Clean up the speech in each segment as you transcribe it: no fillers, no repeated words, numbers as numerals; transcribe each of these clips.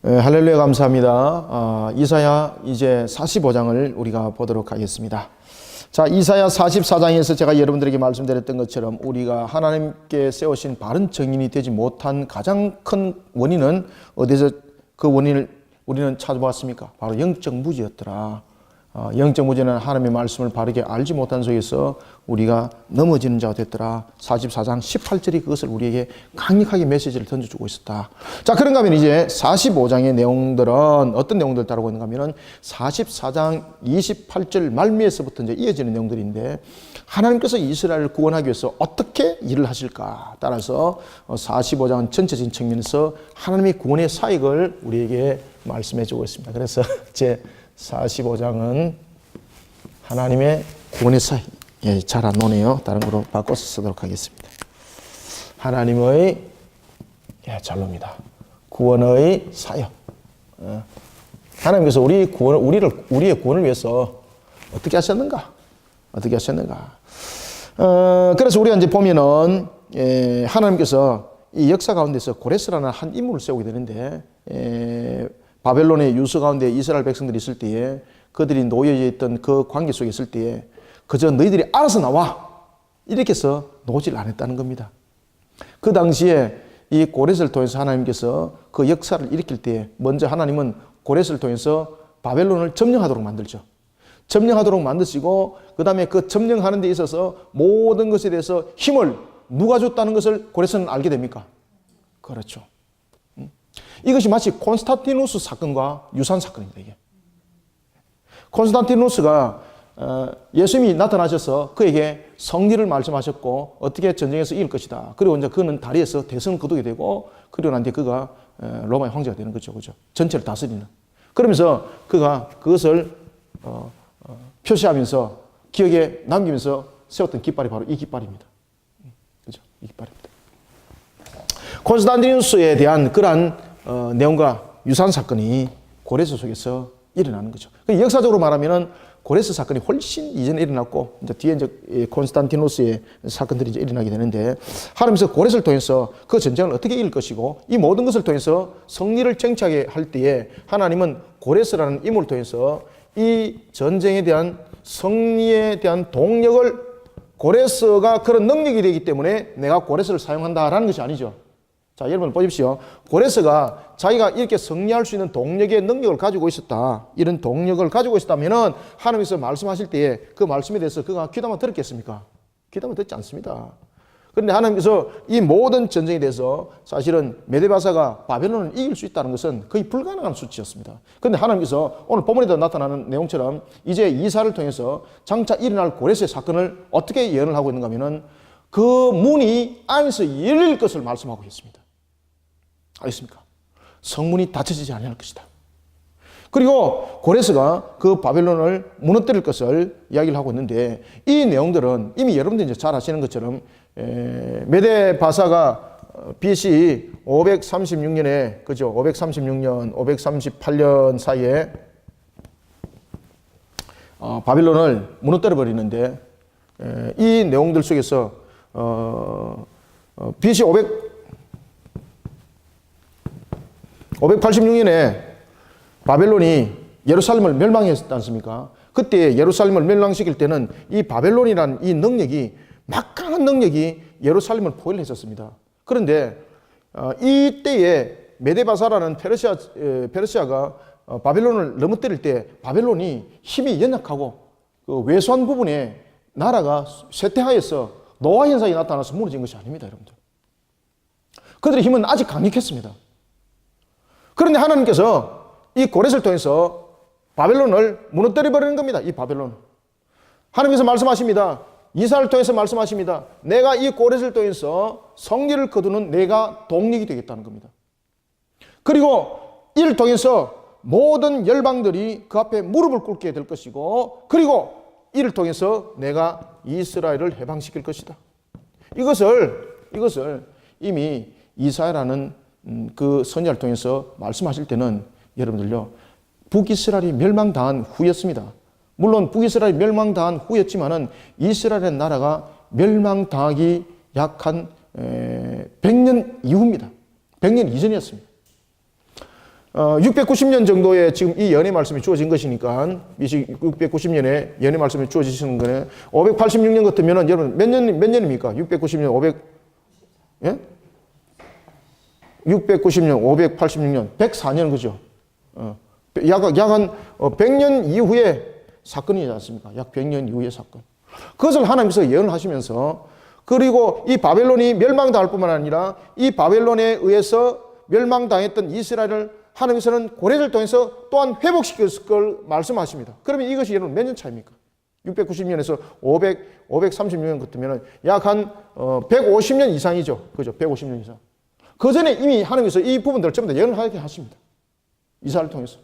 할렐루야 감사합니다. 이사야 이제 45장을 우리가 보도록 하겠습니다. 자, 이사야 44장에서 제가 여러분들에게 말씀드렸던 것처럼 우리가 하나님께 세우신 바른 정인이 되지 못한 가장 큰 원인은 어디서 그 원인을 우리는 찾아보았습니까? 바로 영적 무지였더라. 영적 무지는 하나님의 말씀을 바르게 알지 못한 속에서 우리가 넘어지는 자가 됐더라. 44장 18절이 그것을 우리에게 강력하게 메시지를 던져주고 있었다. 자, 그런가 하면 이제 45장의 내용들은 어떤 내용들을 다루고 있는가 하면 44장 28절 말미에서부터 이제 이어지는 내용들인데, 하나님께서 이스라엘을 구원하기 위해서 어떻게 일을 하실까? 따라서 45장은 전체적인 측면에서 하나님의 구원의 사역을 우리에게 말씀해 주고 있습니다. 그래서 제 45장은 하나님의 구원의 사역. 예, 잘 안 오네요. 다른 거로 바꿔서 쓰도록 하겠습니다. 하나님의, 예, 잘 놉니다. 구원의 사역. 하나님께서 우리의 구원을 위해서 어떻게 하셨는가? 어떻게 하셨는가? 그래서 우리가 이제 보면은, 하나님께서 이 역사 가운데서 고레스라는 한 인물을 세우게 되는데, 바벨론의 유서 가운데 이스라엘 백성들이 있을 때에, 그들이 놓여져 있던 그 관계 속에 있을 때에 그저 너희들이 알아서 나와 이렇게 해서 놓지를 않았다는 겁니다. 그 당시에 이 고레스를 통해서 하나님께서 그 역사를 일으킬 때에 먼저 하나님은 고레스를 통해서 바벨론을 점령하도록 만들죠. 점령하도록 만드시고, 그 다음에 그 점령하는 데 있어서 모든 것에 대해서 힘을 누가 줬다는 것을 고레스는 알게 됩니까? 그렇죠. 이것이 마치 콘스탄티누스 사건과 유사한 사건입니다. 이게 콘스탄티누스가 예수님이 나타나셔서 그에게 성리를 말씀하셨고 어떻게 전쟁에서 이길 것이다. 그리고 이제 그는 다리에서 대성을 거두게 되고, 그리고 난 뒤에 그가 로마의 황제가 되는 거죠, 그죠? 전체를 다스리는. 그러면서 그가 그것을 표시하면서 기억에 남기면서 세웠던 깃발이 바로 이 깃발입니다. 그죠? 이 깃발입니다. 콘스탄티누스에 대한 그러한 내용과 유사한 사건이 고레스 속에서 일어나는 거죠. 역사적으로 말하면은 고레스 사건이 훨씬 이전에 일어났고, 이제 뒤에 이제 콘스탄티누스의 사건들이 이제 일어나게 되는데, 하나님께서 고레스를 통해서 그 전쟁을 어떻게 이길 것이고, 이 모든 것을 통해서 승리를 쟁취하게 할 때에 하나님은 고레스라는 인물을 통해서 이 전쟁에 대한 승리에 대한 동력을, 고레스가 그런 능력이 되기 때문에 내가 고레스를 사용한다라는 것이 아니죠. 자, 여러분 보십시오. 고레스가 자기가 이렇게 승리할 수 있는 동력의 능력을 가지고 있었다. 이런 동력을 가지고 있었다면은 하나님께서 말씀하실 때에 그 말씀에 대해서 그가 귀담아 들었겠습니까? 귀담아 듣지 않습니다. 그런데 하나님께서 이 모든 전쟁에 대해서 사실은 메데바사가 바벨론을 이길 수 있다는 것은 거의 불가능한 수치였습니다. 그런데 하나님께서 오늘 본문에도 나타나는 내용처럼 이제 이사를 통해서 장차 일어날 고레스의 사건을 어떻게 예언을 하고 있는가 하면은 그 문이 안에서 열릴 것을 말씀하고 있습니다. 알겠습니까? 성문이 닫혀지지 않을 것이다. 그리고 고레스가 그 바벨론을 무너뜨릴 것을 이야기를 하고 있는데, 이 내용들은 이미 여러분들이 이제 잘 아시는 것처럼 메데바사가 BC 536년에, 그죠? 536년, 538년 사이에 바벨론을 무너뜨려 버리는데, 이 내용들 속에서 BC 586년에 바벨론이 예루살렘을 멸망했지 않습니까? 그때 예루살렘을 멸망시킬 때는 이 바벨론이라는 이 능력이, 막강한 능력이 예루살렘을 포위를 했었습니다. 그런데 이때에 메데바사라는 페르시아가 바벨론을 넘어뜨릴 때 바벨론이 힘이 연약하고 그 왜소한 부분에 나라가 쇠퇴하여서 노화 현상이 나타나서 무너진 것이 아닙니다, 여러분들. 그들의 힘은 아직 강력했습니다. 그런데 하나님께서 이 고레스를 통해서 바벨론을 무너뜨려 버리는 겁니다. 이 바벨론. 하나님께서 말씀하십니다. 이사를 통해서 말씀하십니다. 내가 이 고레스를 통해서 성리를 거두는 내가 동력이 되겠다는 겁니다. 그리고 이를 통해서 모든 열방들이 그 앞에 무릎을 꿇게 될 것이고, 그리고 이를 통해서 내가 이스라엘을 해방시킬 것이다. 이것을 이미 이사야라는 그 선지자를 통해서 말씀하실 때는 여러분들요, 북이스라엘이 멸망당한 후였습니다. 물론 북이스라엘이 멸망당한 후였지만은 이스라엘의 나라가 멸망당하기 약 한 100년 이후입니다. 100년 이전이었습니다. 690년 정도에 지금 이 연의 말씀이 주어진 것이니까 690년에 연의 말씀이 주어지시는 거네. 586년 같으면은 여러분 몇 년입니까? 690년 500 예? 690년 586년 104년 그죠? 약 한 100년 이후의 사건이지 않습니까? 약 100년 이후의 사건. 그것을 하나님께서 예언을 하시면서 그리고 이 바벨론이 멸망당할 뿐만 아니라 이 바벨론에 의해서 멸망당했던 이스라엘을 하나님께서는 고레를 통해서 또한 회복시켰을 걸 말씀하십니다. 그러면 이것이 여러분 몇 년 차입니까? 690년에서 536년 같으면 약 한 150년 이상이죠. 그죠? 150년 이상. 그 전에 이미 하나님께서 이 부분들을 전부 다 예언을 하게 하십니다. 이사를 통해서.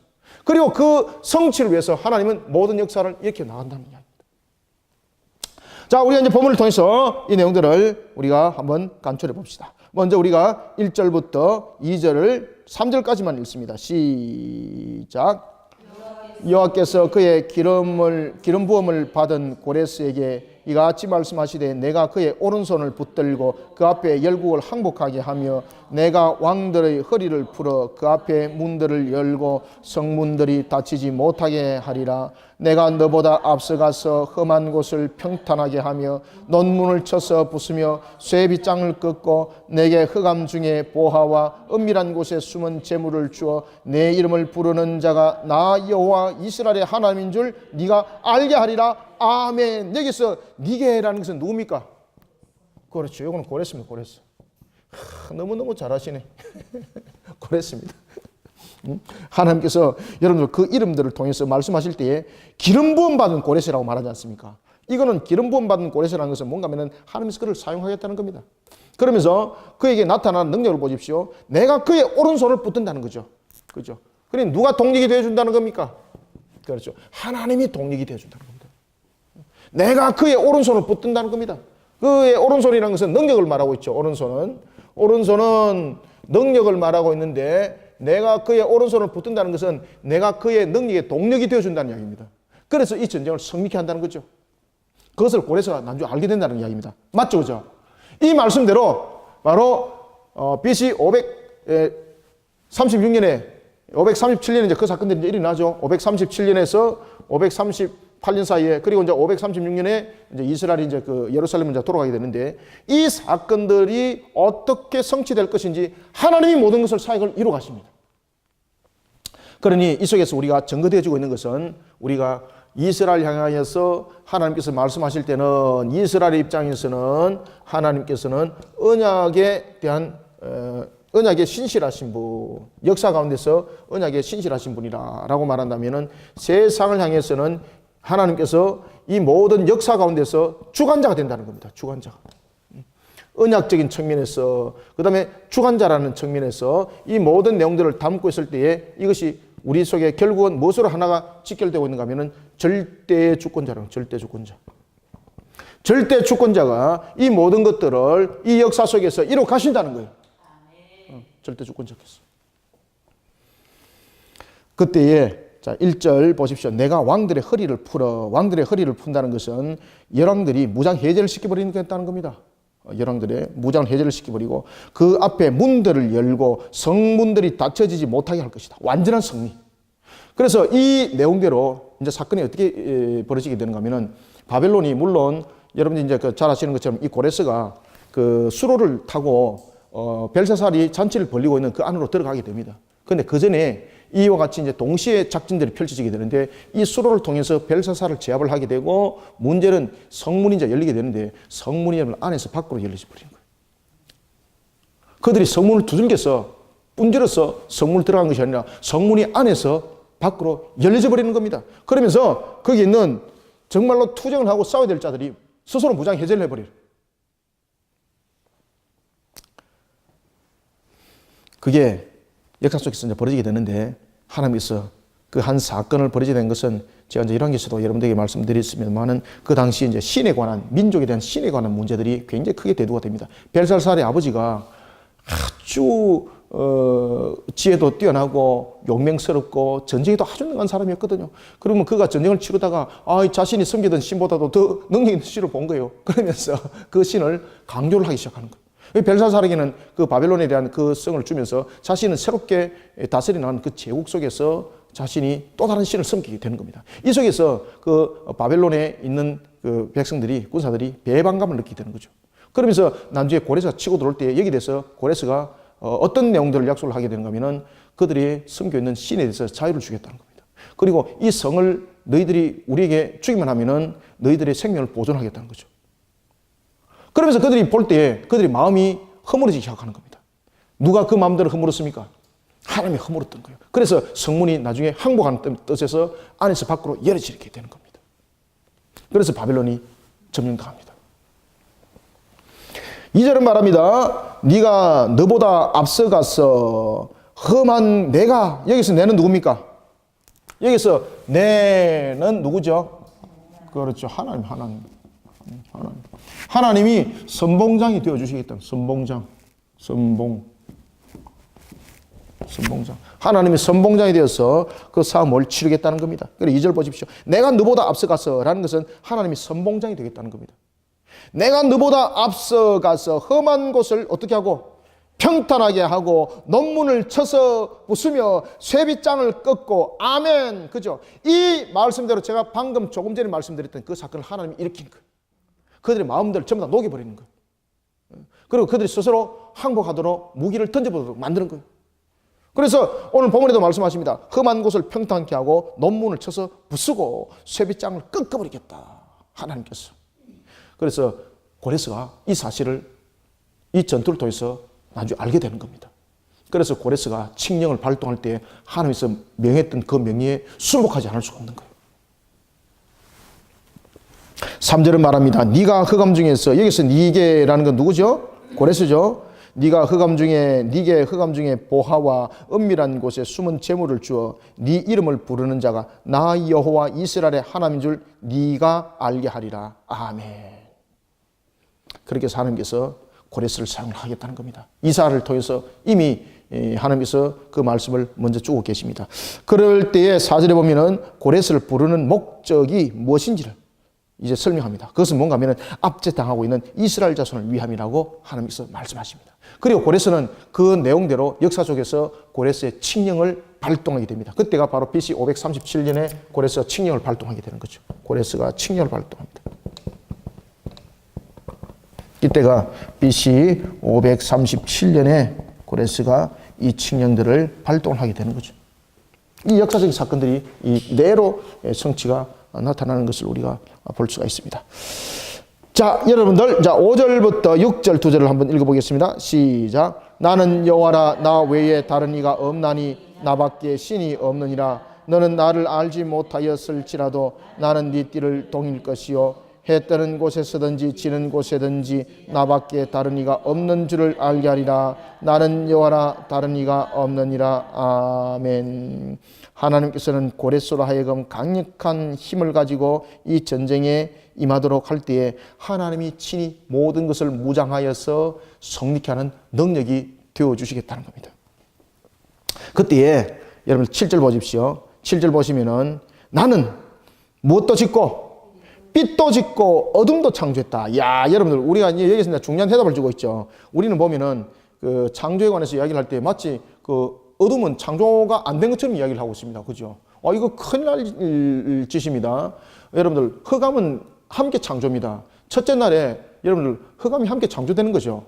그리고 그 성취를 위해서 하나님은 모든 역사를 이렇게 나간다는 이야기입니다. 자, 우리가 이제 본문을 통해서 이 내용들을 우리가 한번 간추려 봅시다. 먼저 우리가 1절부터 2절을 3절까지만 읽습니다. 시작. 여호와께서 그의 기름 부음을 받은 고레스에게 이같이 말씀하시되 내가 그의 오른손을 붙들고 그 앞에 열국을 항복하게 하며 내가 왕들의 허리를 풀어 그 앞에 문들을 열고 성문들이 닫히지 못하게 하리라. 내가 너보다 앞서가서 험한 곳을 평탄하게 하며 논문을 쳐서 부수며 쇠빗장을 꺾고 내게 흑암 중에 보화와 은밀한 곳에 숨은 재물을 주어 내 이름을 부르는 자가 나 여호와 이스라엘의 하나님인 줄 네가 알게 하리라. 아멘. 여기서 니게라는 것은 누굽니까? 그렇죠. 이거는 고레스입니다. 고레스. 너무너무 잘하시네. 고레스입니다. 하나님께서 여러분들 그 이름들을 통해서 말씀하실 때에 기름 부음 받은 고레스라고 말하지 않습니까? 이거는 기름 부음 받은 고레스라는 것은 뭔가 하면 하나님께서 그를 사용하겠다는 겁니다. 그러면서 그에게 나타난 능력을 보십시오. 내가 그의 오른손을 붙든다는 거죠. 그죠? 그러니 누가 동력이 되어준다는 겁니까? 그렇죠. 하나님이 동력이 되어준다는 겁니다. 내가 그의 오른손을 붙든다는 겁니다. 그의 오른손이라는 것은 능력을 말하고 있죠. 오른손은 능력을 말하고 있는데 내가 그의 오른손을 붙든다는 것은 내가 그의 능력의 동력이 되어준다는 이야기입니다. 그래서 이 전쟁을 성립케 한다는 거죠. 그것을 고레스가 나중에 알게 된다는 이야기입니다. 맞죠? 그죠? 이 말씀대로 바로 BC 536년에 537년에 이제 그 사건들이 이제 일어나죠. 537년에서 538년 사이에 그리고 이제 536년에 이제 이스라엘이 이제 그 예루살렘을 이제 돌아가게 되는데 이 사건들이 어떻게 성취될 것인지 하나님이 모든 것을 사역을 이루어 가십니다. 그러니 이 속에서 우리가 증거되어지고 있는 것은 우리가 이스라엘 향하여서 하나님께서 말씀하실 때는 이스라엘 입장에서는 하나님께서는 언약에 대한 언약에 신실하신 분, 역사 가운데서 언약에 신실하신 분이라고 말한다면은 세상을 향해서는 하나님께서 이 모든 역사 가운데서 주관자가 된다는 겁니다. 주관자가. 언약적인 측면에서, 그 다음에 주관자라는 측면에서 이 모든 내용들을 담고 있을 때에 이것이 우리 속에 결국은 무엇으로 하나가 직결되고 있는가 하면은 절대 주권자라는 절대 주권자. 절대 주권자가 이 모든 것들을 이 역사 속에서 이루어 가신다는 거예요. 절대 주권자께서. 그때에 자 1절 보십시오. 내가 왕들의 허리를 풀어. 왕들의 허리를 푼다는 것은 열왕들이 무장 해제를 시켜버리겠다는 겁니다. 열왕들의 무장 해제를 시켜버리고 그 앞에 문들을 열고 성문들이 닫혀지지 못하게 할 것이다. 완전한 승리. 그래서 이 내용대로 이제 사건이 어떻게 벌어지게 되는가 하면은 바벨론이 물론 여러분들이 이제 잘 아시는 것처럼 이 고레스가 그 수로를 타고 벨사살이 잔치를 벌리고 있는 그 안으로 들어가게 됩니다. 그런데 그 전에 이와 같이 이제 동시에 작전들이 펼쳐지게 되는데 이 수로를 통해서 벨사살을 제압을 하게 되고 문제는 성문이 이제 열리게 되는데 성문이 안에서 밖으로 열리지 버리는 거예요. 그들이 성문을 두들겨서 분질러서 성문을 들어간 것이 아니라 성문이 안에서 밖으로 열려져 버리는 겁니다. 그러면서 거기 있는 정말로 투쟁을 하고 싸워야 될 자들이 스스로 무장 해제를 해버려요. 그게 역사 속에서 이제 벌어지게 되는데 하나님께서 그 한 사건을 벌어지게 된 것은 제가 이제 이런 것에서도 여러분들에게 말씀드렸습니다만은 그 당시 이제 신에 관한 민족에 대한 신에 관한 문제들이 굉장히 크게 대두가 됩니다. 벨사살의 아버지가 아주 지혜도 뛰어나고 용맹스럽고 전쟁에도 아주 능한 사람이었거든요. 그러면 그가 전쟁을 치르다가 자신이 섬기던 신보다도 더 능력 있는 신을 본 거예요. 그러면서 그 신을 강조를 하기 시작하는 거예요. 벨사사르에게는 그 바벨론에 대한 그 성을 주면서 자신은 새롭게 다스려 나가는 그 제국 속에서 자신이 또 다른 신을 섬기게 되는 겁니다. 이 속에서 그 바벨론에 있는 그 백성들이, 군사들이 배반감을 느끼게 되는 거죠. 그러면서 나중에 고레스가 치고 들어올 때 여기 대해서 고레스가 어떤 내용들을 약속을 하게 되는가 하면은 그들이 섬겨 있는 신에 대해서 자유를 주겠다는 겁니다. 그리고 이 성을 너희들이 우리에게 주기만 하면은 너희들의 생명을 보존하겠다는 거죠. 그러면서 그들이 볼 때에 그들의 마음이 허물어지기 시작하는 겁니다. 누가 그 마음대로 허물었습니까? 하나님이 허물었던 거예요. 그래서 성문이 나중에 항복하는 뜻에서 안에서 밖으로 열어지게 되는 겁니다. 그래서 바벨론이 점령당합니다. 2절은 말합니다. 네가 너보다 앞서가서 험한 내가, 여기서 내는 누굽니까? 여기서 내는 누구죠? 그렇죠. 하나님. 하나님이 선봉장이 되어주시겠다. 선봉장. 하나님이 선봉장이 되어서 그 싸움을 치르겠다는 겁니다. 그래서 2절 보십시오. 내가 너보다 앞서가서 라는 것은 하나님이 선봉장이 되겠다는 겁니다. 내가 너보다 앞서가서 험한 곳을 어떻게 하고 평탄하게 하고 논문을 쳐서 부수며 쇠빗장을 꺾고 아멘. 그죠? 이 말씀대로 제가 방금 조금 전에 말씀드렸던 그 사건을 하나님이 일으킨 거예요. 그들의 마음들을 전부 다 녹여버리는 거예요. 그리고 그들이 스스로 항복하도록 무기를 던져보도록 만드는 거예요. 그래서 오늘 본문에도 말씀하십니다. 험한 곳을 평탄케 하고 논문을 쳐서 부수고 쇠빗장을 꺾어버리겠다. 하나님께서. 그래서 고레스가 이 사실을 이 전투를 통해서 나중에 알게 되는 겁니다. 그래서 고레스가 칙령을 발동할 때 하나님께서 명했던 그 명예에 순복하지 않을 수가 없는 거예요. 3절은 말합니다. 네가 흑암 중에서, 여기서 니게라는 건 누구죠? 고레스죠. 네가 니게 흑암 중에 보화와 은밀한 곳에 숨은 재물을 주어 네 이름을 부르는 자가 나 여호와 이스라엘의 하나님인 줄 네가 알게 하리라. 아멘. 그렇게 해서 하나님께서 고레스를 사용하겠다는 겁니다. 이사를 통해서 이미 하나님께서 그 말씀을 먼저 주고 계십니다. 그럴 때에 4절에 보면은 고레스를 부르는 목적이 무엇인지를 이제 설명합니다. 그것은 뭔가 하면 압제당하고 있는 이스라엘 자손을 위함이라고 하나님께서 말씀하십니다. 그리고 고레스는 그 내용대로 역사 속에서 고레스의 칙령을 발동하게 됩니다. 그때가 바로 BC 537년에 고레스가 칙령을 발동하게 되는 거죠. 고레스가 칙령을 발동합니다. 이때가 BC 537년에 고레스가 이 칙령들을 발동을 하게 되는 거죠. 이 역사적인 사건들이 이 내로 성취가 나타나는 것을 우리가 볼 수가 있습니다. 자, 여러분들, 자, 5절부터 6절 2절을 한번 읽어보겠습니다. 시작. 나는 여호와라, 나 외에 다른 이가 없나니 나밖에 신이 없느니라. 너는 나를 알지 못하였을지라도 나는 네 띠를 동일 것이요 해 뜨는 곳에서든지 지는 곳에든지 나밖에 다른 이가 없는 줄을 알게 하리라. 나는 여호와라, 다른 이가 없느니라. 아멘. 하나님께서는 고레스로 하여금 강력한 힘을 가지고 이 전쟁에 임하도록 할 때에 하나님이 친히 모든 것을 무장하여서 성립케 하는 능력이 되어주시겠다는 겁니다. 그때에 여러분 7절 보십시오. 7절 보시면은 나는 무엇도 짓고 빛도 짓고 어둠도 창조했다. 야, 여러분들 우리가 이제 여기서 중요한 대답을 주고 있죠. 우리는 보면은 그 창조에 관해서 이야기를 할 때 마치 그 어둠은 창조가 안 된 것처럼 이야기를 하고 있습니다. 그죠? 이거 큰일 날 짓입니다. 여러분들 흑암은 함께 창조입니다. 첫째 날에 여러분들 흑암이 함께 창조되는 거죠.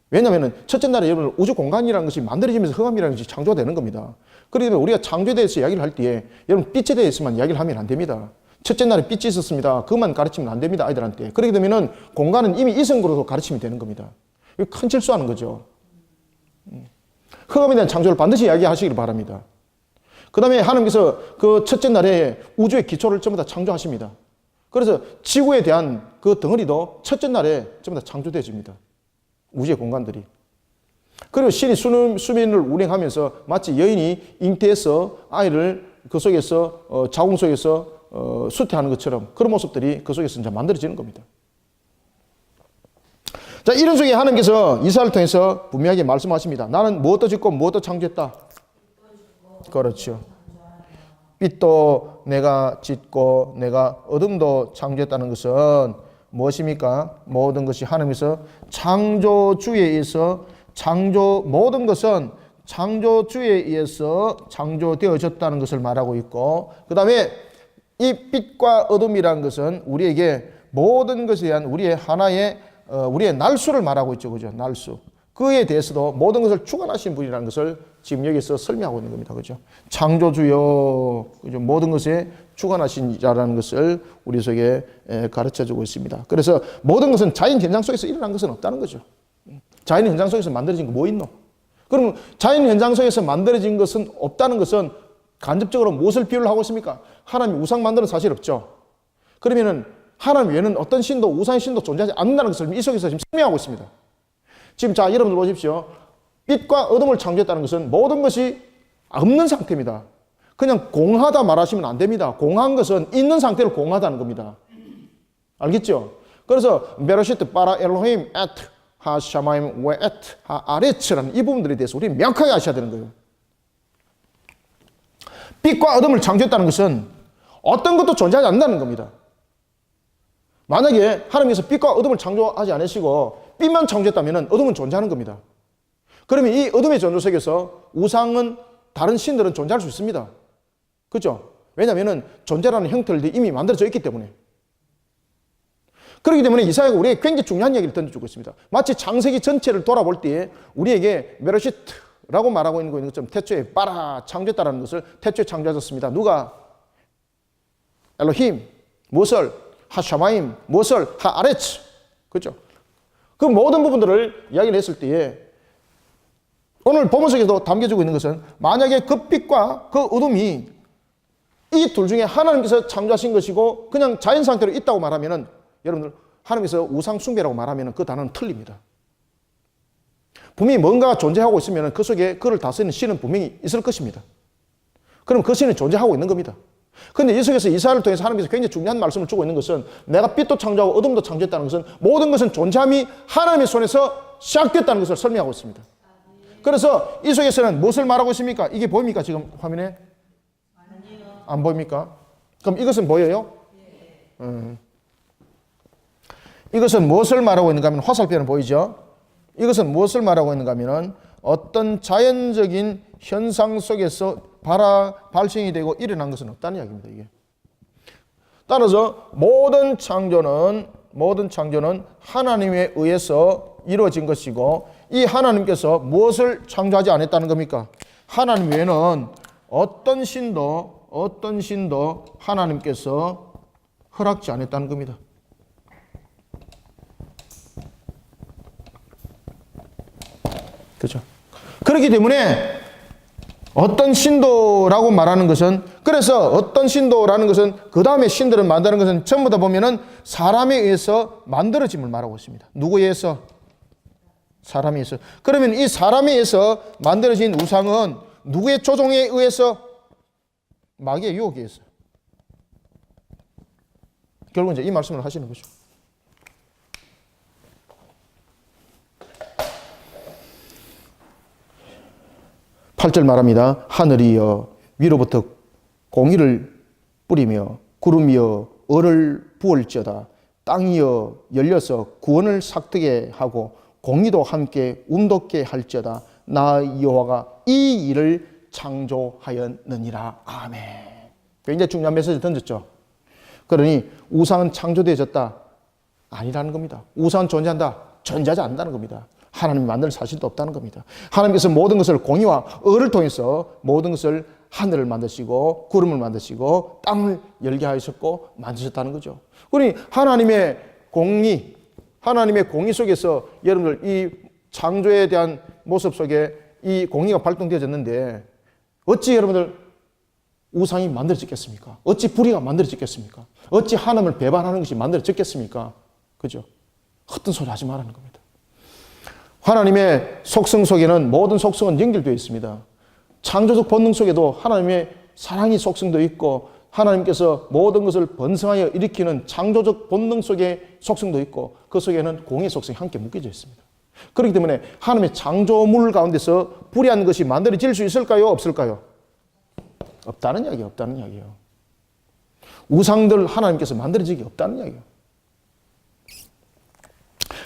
왜냐하면 첫째 날에 여러분들 우주 공간이라는 것이 만들어지면서 흑암이라는 것이 창조가 되는 겁니다. 그렇기 때문에 우리가 창조에 대해서 이야기를 할 때에 여러분 빛에 대해서만 이야기를 하면 안 됩니다. 첫째 날에 빛이 있었습니다. 그것만 가르치면 안 됩니다. 아이들한테. 그렇게 되면은 공간은 이미 이성으로도 가르치면 되는 겁니다. 이거 큰 실수하는 거죠. 흑암에 대한 창조를 반드시 이야기하시길 바랍니다. 그 다음에 하나님께서 그 첫째 날에 우주의 기초를 전부 다 창조하십니다. 그래서 지구에 대한 그 덩어리도 첫째 날에 전부 다 창조되어집니다. 우주의 공간들이. 그리고 신이 수면을 운행하면서 마치 여인이 잉태해서 아이를 그 속에서 자궁 속에서 수태하는 것처럼 그런 모습들이 그 속에서 이제 만들어지는 겁니다. 자, 이런 속에 하나님께서 이사를 통해서 분명하게 말씀하십니다. 나는 무엇도 짓고 무엇도 창조했다. 그렇죠. 빛도 내가 짓고 내가 어둠도 창조했다는 것은 무엇입니까? 모든 것이 하나님께서 창조주에 의해서 모든 것은 창조주에 의해서 창조되어졌다는 것을 말하고 있고, 그 다음에 이 빛과 어둠이라는 것은 우리에게 모든 것에 대한 우리의 하나의 우리의 날수를 말하고 있죠. 그죠? 날수. 그에 대해서도 모든 것을 주관하신 분이라는 것을 지금 여기서 설명하고 있는 겁니다. 그죠? 창조주요. 그죠? 모든 것에 주관하신 자라는 것을 우리 속에 가르쳐 주고 있습니다. 그래서 모든 것은 자연 현상 속에서 일어난 것은 없다는 거죠. 자연 현상 속에서 만들어진 거 뭐 있노? 그럼 자연 현상 속에서 만들어진 것은 없다는 것은 간접적으로 무엇을 비유를 하고 있습니까? 하나님이 우상 만드는 사실 없죠. 그러면은 하나님 외에는 어떤 신도, 우상의 신도 존재하지 않는다는 것을 이 속에서 지금 설명하고 있습니다. 지금 자, 여러분들 보십시오. 빛과 어둠을 창조했다는 것은 모든 것이 없는 상태입니다. 그냥 공하다 말하시면 안 됩니다. 공한 것은 있는 상태를 공하다는 겁니다. 알겠죠? 그래서 베르시트 바라 엘로힘 에트 하 샤마임 웨 에트 하 아레츠라는 이 부분들에 대해서 우리 명확하게 아셔야 되는 거예요. 빛과 어둠을 창조했다는 것은 어떤 것도 존재하지 않는다는 겁니다. 만약에 하나님께서 빛과 어둠을 창조하지 않으시고 빛만 창조했다면 어둠은 존재하는 겁니다. 그러면 이 어둠의 존재 속에서 우상은, 다른 신들은 존재할 수 있습니다. 그렇죠? 왜냐하면 존재라는 형태를 이미 만들어져 있기 때문에. 그렇기 때문에 이사야가 우리에게 굉장히 중요한 이야기를 던져주고 있습니다. 마치 창세기 전체를 돌아볼 때에 우리에게 메르시트라고 말하고 있는 것처럼 태초에 빠라 창조했다는 것을 태초에 창조하셨습니다. 누가? 엘로힘, 무엇을? 하샤마임, 무엇을? 하아레츠. 그렇죠? 그 모든 부분들을 이야기를 했을 때에 오늘 본문 속에도 담겨지고 있는 것은 만약에 그 빛과 그 어둠이 이 둘 중에 하나님께서 창조하신 것이고 그냥 자연 상태로 있다고 말하면은, 여러분들 하나님께서 우상 숭배라고 말하면은 그 단어는 틀립니다. 분명히 뭔가가 존재하고 있으면은 그 속에 그를 다스리는 신은 분명히 있을 것입니다. 그럼 그 신은 존재하고 있는 겁니다. 그런데 이 속에서 이사야를 통해서 하나님께서 굉장히 중요한 말씀을 주고 있는 것은 내가 빛도 창조하고 어둠도 창조했다는 것은 모든 것은 존재함이 하나님의 손에서 시작됐다는 것을 설명하고 있습니다. 그래서 이 속에서는 무엇을 말하고 있습니까? 이게 보입니까? 지금 화면에? 안 보입니까? 그럼 이것은 보여요? 이것은 무엇을 말하고 있는가 하면 화살표는 보이죠? 이것은 무엇을 말하고 있는가 하면 어떤 자연적인 현상 속에서 발생이 되고 일어난 것은 없다는 이야기입니다. 이게. 따라서 모든 창조는 하나님에 의해서 이루어진 것이고 이 하나님께서 무엇을 창조하지 않았다는 겁니까? 하나님 외에는 어떤 신도 하나님께서 허락지 않았다는 겁니다. 그렇죠? 그렇기 때문에 어떤 신도라고 말하는 것은, 그래서 어떤 신도라는 것은 그 다음에 신들을 만드는 것은 전부 다 보면은 사람에 의해서 만들어짐을 말하고 있습니다. 누구에 의해서? 사람에 의해서. 그러면 이 사람에 의해서 만들어진 우상은 누구의 조종에 의해서? 마귀의 유혹에 의해서. 결국 이제 이 말씀을 하시는 거죠. 팔 절 말합니다. 하늘이여 위로부터 공의를 뿌리며 구름이여 얼을 부을지어다. 땅이여 열려서 구원을 삭득게 하고 공의도 함께 운동케 할지어다. 나 여호와가 이 일을 창조하였느니라. 아멘. 굉장히 중요한 메시지 던졌죠. 그러니 우상은 창조되어졌다? 아니라는 겁니다. 우상은 존재한다? 존재하지 않는다는 겁니다. 하나님이 만들 사실도 없다는 겁니다. 하나님께서 모든 것을 공의와 의를 통해서 모든 것을 하늘을 만드시고 구름을 만드시고 땅을 열게 하셨고 만드셨다는 거죠. 그러니 하나님의 공의 속에서 여러분들 이 창조에 대한 모습 속에 이 공의가 발동되어졌는데 어찌 여러분들 우상이 만들어졌겠습니까? 어찌 불의가 만들어졌겠습니까? 어찌 하나님을 배반하는 것이 만들어졌겠습니까? 그죠? 헛된 소리 하지 말라는 겁니다. 하나님의 속성 속에는 모든 속성은 연결되어 있습니다. 창조적 본능 속에도 하나님의 사랑의 속성도 있고 하나님께서 모든 것을 번성하여 일으키는 창조적 본능 속의 속성도 있고 그 속에는 공의 속성이 함께 묶여져 있습니다. 그렇기 때문에 하나님의 창조물 가운데서 불의한 것이 만들어질 수 있을까요? 없을까요? 없다는 이야기예요. 우상들 하나님께서 만들어지기 없다는 이야기예요.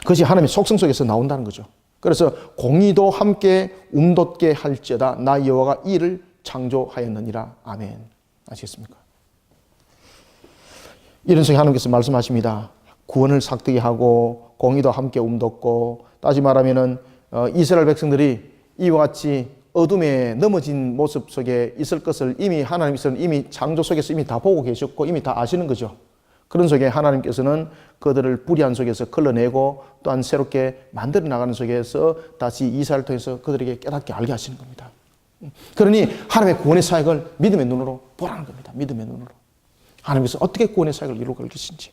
그것이 하나님의 속성 속에서 나온다는 거죠. 그래서 공의도 함께 움돋게 할지어다. 나 여호와가 이를 창조하였느니라. 아멘. 아시겠습니까? 이런 속에 하나님께서 말씀하십니다. 구원을 삭되게 하고 공의도 함께 움돋고, 다시 말하면은 이스라엘 백성들이 이와 같이 어둠에 넘어진 모습 속에 있을 것을 이미 하나님께서는 이미 창조 속에서 이미 다 보고 계셨고 이미 다 아시는 거죠. 그런 속에 하나님께서는 그들을 불의한 속에서 걸러내고 또한 새롭게 만들어 나가는 속에서 다시 이사를 통해서 그들에게 깨닫게 알게 하시는 겁니다. 그러니 하나님의 구원의 사역을 믿음의 눈으로 보라는 겁니다. 믿음의 눈으로. 하나님께서 어떻게 구원의 사역을 이루고 갈 것인지.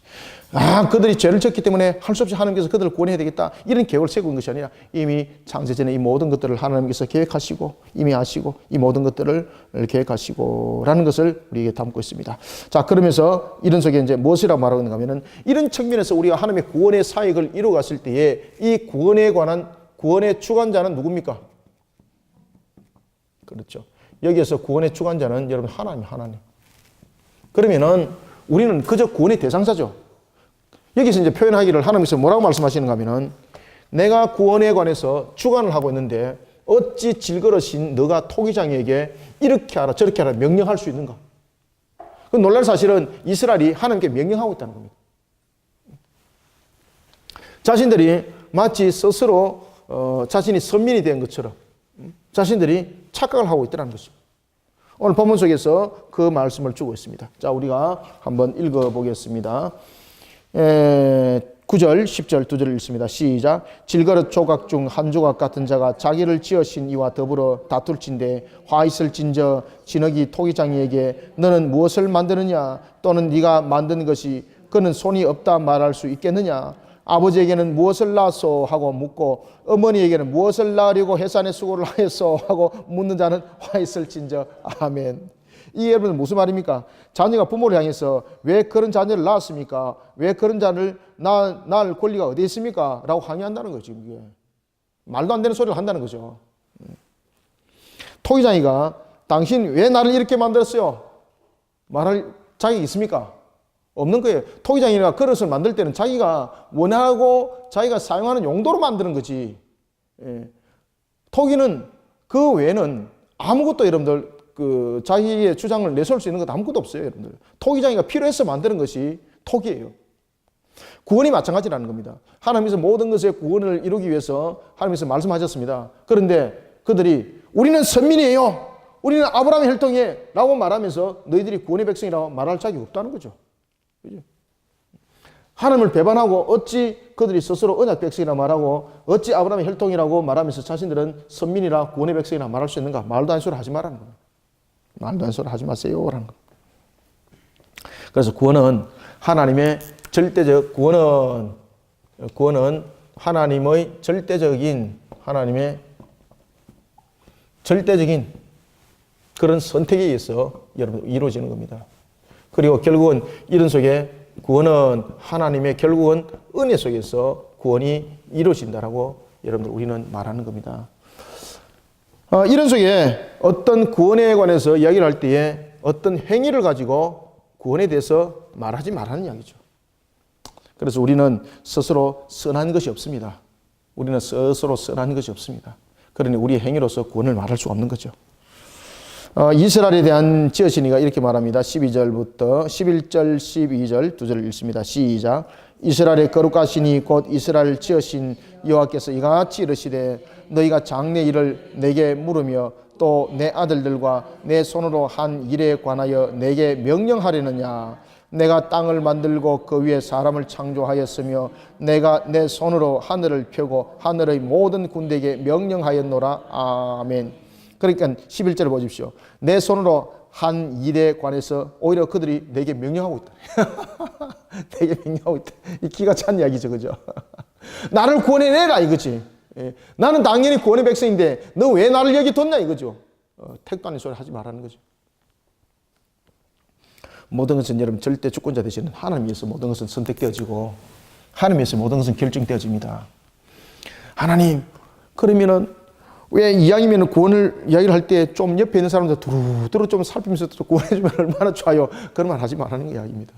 그들이 죄를 졌기 때문에 할 수 없이 하나님께서 그들을 구원해야 되겠다. 이런 계획을 세운 것이 아니라 이미 창세전에 이 모든 것들을 하나님께서 계획하시고 이미 아시고 이 모든 것들을 계획하시고 라는 것을 우리에게 담고 있습니다. 자, 그러면서 이런 속에 이제 무엇이라고 말하는가 하면은 이런 측면에서 우리가 하나님의 구원의 사역을 이루어 갔을 때에 이 구원에 관한 구원의 주관자는 누굽니까? 그렇죠. 여기에서 구원의 주관자는 여러분 하나님. 그러면은 우리는 그저 구원의 대상자죠. 여기서 이제 표현하기를 하나님께서 뭐라고 말씀하시는가 하면은 내가 구원에 관해서 주관을 하고 있는데 어찌 질그릇인 너가 토기장에게 이렇게 하라 저렇게 하라 명령할 수 있는가? 그 놀랄 사실은 이스라엘이 하나님께 명령하고 있다는 겁니다. 자신들이 마치 스스로 자신이 선민이 된 것처럼 자신들이 착각을 하고 있다는 것입니다. 오늘 본문 속에서 그 말씀을 주고 있습니다. 자, 우리가 한번 읽어보겠습니다. 9절, 10절, 2절을 읽습니다. 시작. 질그릇 조각 중 한 조각 같은 자가 자기를 지으신 이와 더불어 다툴진대 화 있을진저 진흙이 토기장이에게 너는 무엇을 만드느냐 또는 네가 만든 것이 그는 손이 없다 말할 수 있겠느냐. 아버지에게는 무엇을 낳았소 하고 묻고 어머니에게는 무엇을 낳으려고 해산의 수고를 하였소 하고 묻는 자는 화 있을진저. 아멘. 이게 여러분 무슨 말입니까? 자녀가 부모를 향해서 왜 그런 자녀를 낳았습니까? 왜 그런 자를 낳을 권리가 어디 있습니까? 라고 항의한다는 거죠. 이게 말도 안 되는 소리를 한다는 거죠. 토기장이가 당신 왜 나를 이렇게 만들었어요? 말할 자격이 있습니까? 없는 거예요. 토기장이가 그릇을 만들 때는 자기가 원하고 자기가 사용하는 용도로 만드는 거지. 토기는 그 외에는 아무것도 여러분들 그 자기의 주장을 내세울 수 있는 것 아무것도 없어요, 여러분들. 토기장이가 필요해서 만드는 것이 토기예요. 구원이 마찬가지라는 겁니다. 하나님께서 모든 것의 구원을 이루기 위해서 하나님께서 말씀하셨습니다. 그런데 그들이 우리는 선민이에요. 우리는 아브라함의 혈통이에요. 라고 말하면서 너희들이 구원의 백성이라고 말할 자격이 없다는 거죠. 그죠? 하나님을 배반하고 어찌 그들이 스스로 언약 백성이라 말하고 어찌 아브라함의 혈통이라고 말하면서 자신들은 선민이라 구원의 백성이라 말할 수 있는가? 말도 안 소리 하지 말라는 거예요. 말도 안 소리 하지 마세요 라는 거. 그래서 구원은 하나님의 절대적 구원은 하나님의 절대적인 그런 선택에 의해서 여러분 이루어지는 겁니다. 그리고 결국은 이런 속에 구원은 하나님의 결국은 은혜 속에서 구원이 이루어진다라고 여러분들 우리는 말하는 겁니다. 이런 속에 어떤 구원에 관해서 이야기를 할 때에 어떤 행위를 가지고 구원에 대해서 말하지 말라는 이야기죠. 그래서 우리는 스스로 선한 것이 없습니다. 우리는 스스로 선한 것이 없습니다. 그러니 우리의 행위로서 구원을 말할 수가 없는 거죠. 이스라엘에 대한 지으시니가 이렇게 말합니다. 12절부터 11절, 12절 두 절을 읽습니다. 시작. 이스라엘의 거룩하시니 곧 이스라엘 지으신 여호와께서 이같이 이르시되 너희가 장래 일을 내게 물으며 또 내 아들들과 내 손으로 한 일에 관하여 내게 명령하려느냐. 내가 땅을 만들고 그 위에 사람을 창조하였으며 내가 내 손으로 하늘을 펴고 하늘의 모든 군대에게 명령하였노라. 아멘. 그러니까 11절을 보십시오. 내 손으로 한 일에 관해서 오히려 그들이 내게 명령하고 있다. 내게 명령하고 있다. 이 기가 찬 이야기죠. 그죠? 나를 구원해내라 이거지. 나는 당연히 구원의 백성인데 너 왜 나를 여기 뒀냐 이거죠. 택도 아닌 소리 하지 말라는 거죠. 모든 것은 여러분 절대 주권자 되시는 하나님께서 모든 것은 선택되어지고 하나님께서 모든 것은 결정되어집니다. 하나님 그러면은 왜 이왕이면 구원을 이야기를 할 때 좀 옆에 있는 사람들 두루두루 좀 살피면서 또 구원해주면 얼마나 좋아요. 그런 말 하지 말라는 이야기입니다.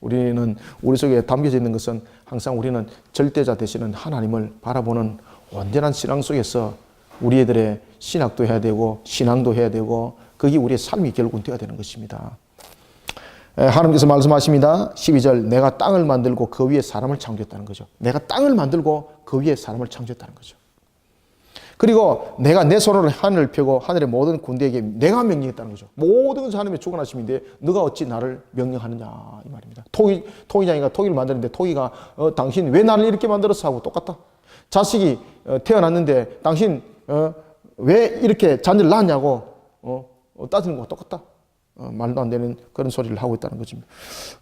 우리는 우리 속에 담겨져 있는 것은 항상 우리는 절대자 되시는 하나님을 바라보는 온전한 신앙 속에서 우리 애들의 신학도 해야 되고 신앙도 해야 되고 그게 우리의 삶이 결국은 되어야 되는 것입니다. 하나님께서 말씀하십니다. 12절 내가 땅을 만들고 그 위에 사람을 창조했다는 거죠. 내가 땅을 만들고 그 위에 사람을 창조했다는 거죠. 그리고 내가 내 손으로 하늘을 펴고 하늘의 모든 군대에게 내가 명령했다는 거죠. 모든 것이 하나님의 주관하심인데 너가 어찌 나를 명령하느냐 이 말입니다. 토기장이가 토기를 만드는데 토기가 당신 왜 나를 이렇게 만들었어 하고 똑같다. 자식이 태어났는데 당신 왜 이렇게 자녀를 낳았냐고 따지는 거와 똑같다. 말도 안 되는 그런 소리를 하고 있다는 것입니다.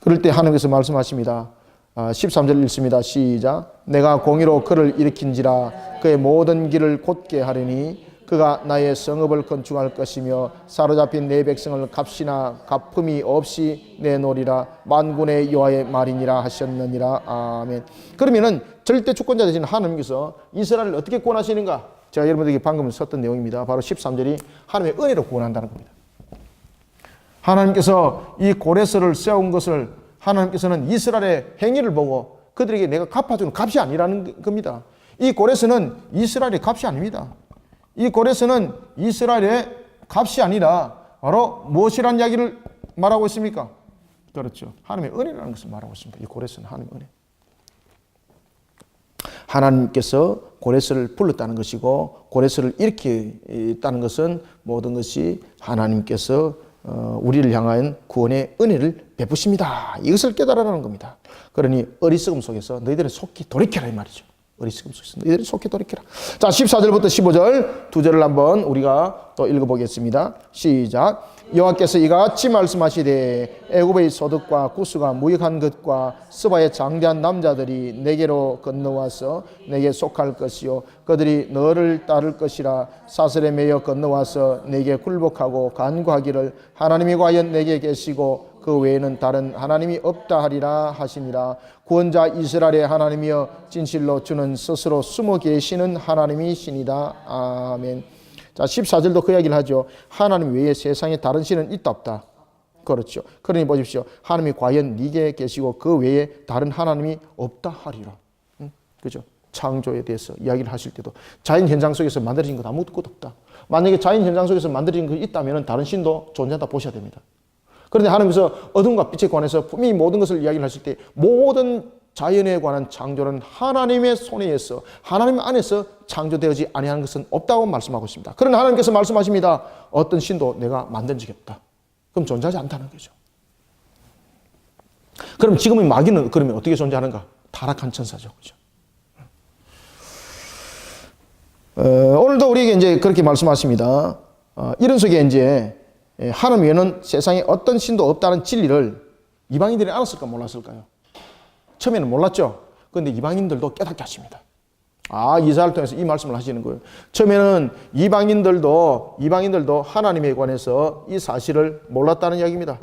그럴 때 하나님께서 말씀하십니다. 13절 읽습니다. 시작. 내가 공의로 그를 일으킨지라 그의 모든 길을 곧게 하리니 그가 나의 성읍을 건축할 것이며 사로잡힌 내 백성을 값이나 갚음이 없이 내놓으리라. 만군의 여호와의 말이니라 하셨느니라. 아멘. 그러면은 절대 주권자 되신 하나님께서 이스라엘을 어떻게 구원하시는가? 제가 여러분들에게 방금 썼던 내용입니다. 바로 13절이 하나님의 은혜로 구원한다는 겁니다. 하나님께서 이 고레스를 세운 것을 하나님께서는 이스라엘의 행위를 보고 그들에게 내가 갚아주는 값이 아니라는 겁니다. 이 고레스는 이스라엘의 값이 아닙니다. 이 고레스는 이스라엘의 값이 아니라 바로 무엇이라는 이야기를 말하고 있습니까? 그렇죠. 하나님의 은혜라는 것을 말하고 있습니다. 이 고레스는 하나님의 은혜. 하나님께서 고레스를 불렀다는 것이고 고레스를 일으켰다는 것은 모든 것이 하나님께서 우리를 향한 구원의 은혜를 베푸십니다. 이것을 깨달으라는 겁니다. 그러니 어리석음 속에서 너희들은 속히 돌이켜라 이 말이죠. 어리석음 속에서 너희들은 속히 돌이켜라. 자, 14절부터 15절 두 절을 한번 우리가 또 읽어보겠습니다. 시작. 여호와께서 이가 같이 말씀하시되 애굽의 소득과 구스가 무익한 것과 스바의 장대한 남자들이 내게로 건너와서 내게 속할 것이요 그들이 너를 따를 것이라. 사슬에 매여 건너와서 내게 굴복하고 간구하기를 하나님이 과연 내게 계시고 그 외에는 다른 하나님이 없다 하리라 하시니라. 구원자 이스라엘의 하나님이여 진실로 주는 스스로 숨어 계시는 하나님이시니라. 아멘. 자, 14절도 그 이야기를 하죠. 하나님 외에 세상에 다른 신은 있다 없다. 그렇죠. 그러니 보십시오. 하나님이 과연 네게 계시고 그 외에 다른 하나님이 없다 하리라. 그죠? 창조에 대해서 이야기를 하실 때도 자연 현상 속에서 만들어진 것 아무것도 없다. 만약에 자연 현상 속에서 만들어진 것이 있다면 다른 신도 존재한다 보셔야 됩니다. 그런데 하나님께서 어둠과 빛에 관해서 분명히 모든 것을 이야기를 하실 때 모든 자연에 관한 창조는 하나님의 손에 의해서 하나님 안에서 창조되어지 아니하는 것은 없다고 말씀하고 있습니다. 그러나 하나님께서 말씀하십니다. 어떤 신도 내가 만든 적이 없다. 그럼 존재하지 않다는 거죠. 그럼 지금의 마귀는 그러면 어떻게 존재하는가? 타락한 천사죠. 그죠? 오늘도 우리에게 이제 그렇게 말씀하십니다. 이런 속에 이제 하나님 외에는 세상에 어떤 신도 없다는 진리를 이방인들이 알았을까 몰랐을까요? 처음에는 몰랐죠. 그런데 이방인들도 깨닫게 하십니다. 이사야를 통해서 이 말씀을 하시는 거예요. 처음에는 이방인들도 하나님에 관해서 이 사실을 몰랐다는 이야기입니다.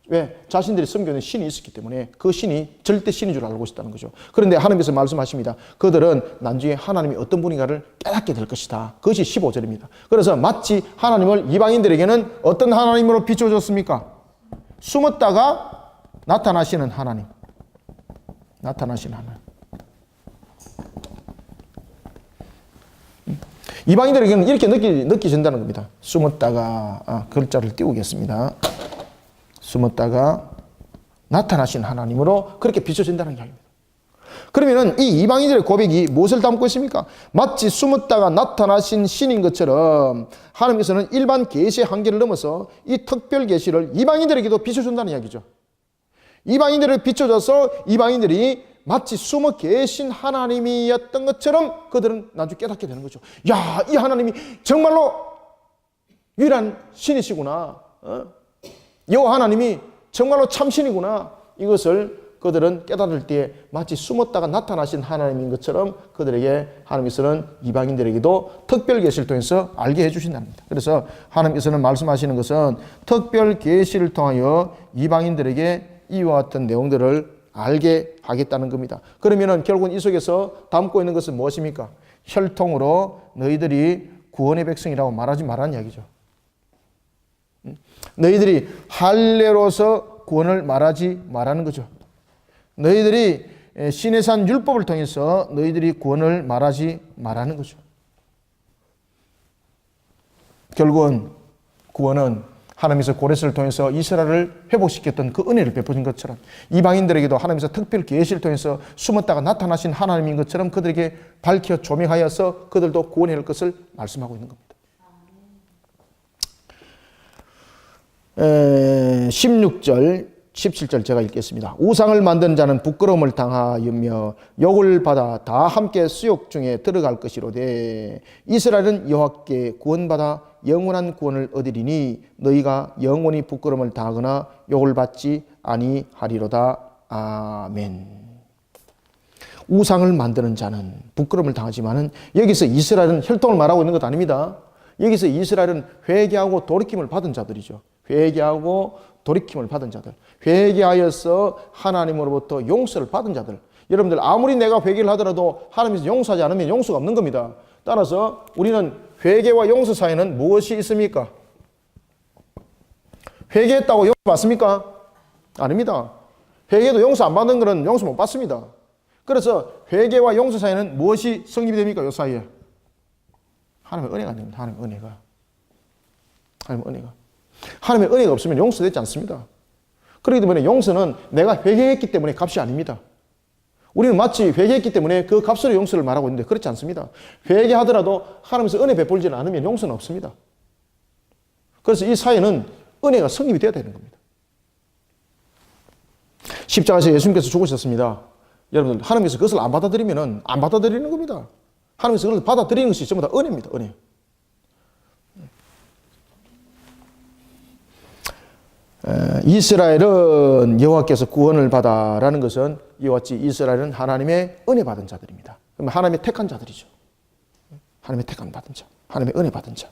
왜? 자신들이 섬기는 신이 있었기 때문에 그 신이 절대 신인 줄 알고 있었다는 거죠. 그런데 하나님께서 말씀하십니다. 그들은 나중에 하나님이 어떤 분인가를 깨닫게 될 것이다. 그것이 15절입니다. 그래서 마치 하나님을 이방인들에게는 어떤 하나님으로 비춰줬습니까? 숨었다가 나타나시는 하나님. 나타나시는 하나님. 이방인들에게는 이렇게 느껴진다는 겁니다. 숨었다가 글자를 띄우겠습니다. 숨었다가 나타나신 하나님으로 그렇게 비춰진다는 이야기입니다. 그러면은 이 이방인들의 고백이 무엇을 담고 있습니까? 마치 숨었다가 나타나신 신인 것처럼 하나님께서는 일반 계시의 한계를 넘어서 이 특별 계시를 이방인들에게도 비춰준다는 이야기죠. 이방인들을 비춰줘서 이방인들이 마치 숨어 계신 하나님이었던 것처럼 그들은 나중에 깨닫게 되는 거죠. 야, 이 하나님이 정말로 유일한 신이시구나. 여호와 하나님이 정말로 참신이구나. 이것을 그들은 깨달을 때 마치 숨었다가 나타나신 하나님인 것처럼 그들에게 하나님께서는 이방인들에게도 특별 계시를 통해서 알게 해주신다는 겁니다. 그래서 하나님께서는 말씀하시는 것은 특별 계시를 통하여 이방인들에게 이와 같은 내용들을 알게 하겠다는 겁니다. 그러면은 결국은 이 속에서 담고 있는 것은 무엇입니까? 혈통으로 너희들이 구원의 백성이라고 말하지 말라는 이야기죠. 너희들이 할례로서 구원을 말하지 말하는 거죠. 너희들이 시내산 율법을 통해서 너희들이 구원을 말하지 말하는 거죠. 결국은 구원은 하나님께서 고레스를 통해서 이스라엘을 회복시켰던 그 은혜를 베푸신 것처럼 이방인들에게도 하나님께서 특별 계시를 통해서 숨었다가 나타나신 하나님인 것처럼 그들에게 밝혀 조명하여서 그들도 구원해야 할 것을 말씀하고 있는 겁니다. 16절, 17절 제가 읽겠습니다. 우상을 만든 자는 부끄러움을 당하였며 욕을 받아 다 함께 수욕 중에 들어갈 것이로되 이스라엘은 여호와께 구원받아 영원한 구원을 얻으리니 너희가 영원히 부끄러움을 당하거나 욕을 받지 아니하리로다. 아멘. 우상을 만드는 자는 부끄러움을 당하지만은 여기서 이스라엘은 혈통을 말하고 있는 것 아닙니다. 여기서 이스라엘은 회개하고 돌이킴을 받은 자들이죠. 회개하고 돌이킴을 받은 자들, 회개하여서 하나님으로부터 용서를 받은 자들. 여러분들 아무리 내가 회개를 하더라도 하나님께서 용서하지 않으면 용서가 없는 겁니다. 따라서 우리는 회개와 용서 사이에는 무엇이 있습니까? 회개했다고 용서 받습니까? 아닙니다. 회개도 용서 안 받는 것은 용서 못 받습니다. 그래서 회개와 용서 사이에는 무엇이 성립이 됩니까? 이 사이에 하나님의 은혜가 됩니다. 하나님의 은혜가. 하나님의 은혜가. 하나님의 은혜가 없으면 용서되지 않습니다. 그렇기 때문에 용서는 내가 회개했기 때문에 값이 아닙니다. 우리는 마치 회개했기 때문에 그 값으로 용서를 말하고 있는데 그렇지 않습니다. 회개하더라도 하나님께서 은혜 베풀지 않으면 용서는 없습니다. 그래서 이 사회는 은혜가 성립이 되어야 되는 겁니다. 십자가에서 예수님께서 죽으셨습니다. 여러분들 하나님께서 그것을 안 받아들이면 안 받아들이는 겁니다. 하나님께서 그것을 받아들이는 것이 전부 다 은혜입니다. 은혜. 이스라엘은 여호와께서 구원을 받아라는 것은 이와 같이 이스라엘은 하나님의 은혜 받은 자들입니다. 그러면 하나님의 택한 자들이죠. 하나님의 택한 받은 자, 하나님의 은혜 받은 자.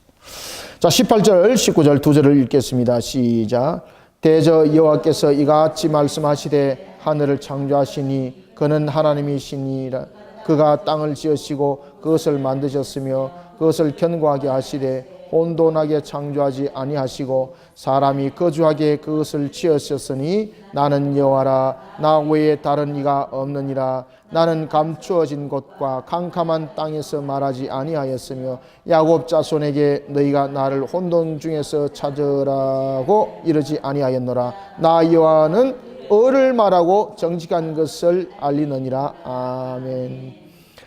자, 18절, 19절 두 절을 읽겠습니다. 시작. 대저 여호와께서 이같이 말씀하시되 하늘을 창조하시니 그는 하나님이시니라. 그가 땅을 지으시고 그것을 만드셨으며 그것을 견고하게 하시되 혼돈하게 창조하지 아니하시고 사람이 거주하게 그것을 지으셨으니 나는 여호와라. 나 외에 다른 이가 없느니라. 나는 감추어진 곳과 캄캄한 땅에서 말하지 아니하였으며 야곱 자손에게 너희가 나를 혼돈 중에서 찾으라고 이르지 아니하였노라. 나 여호와는 을을 말하고 정직한 것을 알리느니라. 아멘.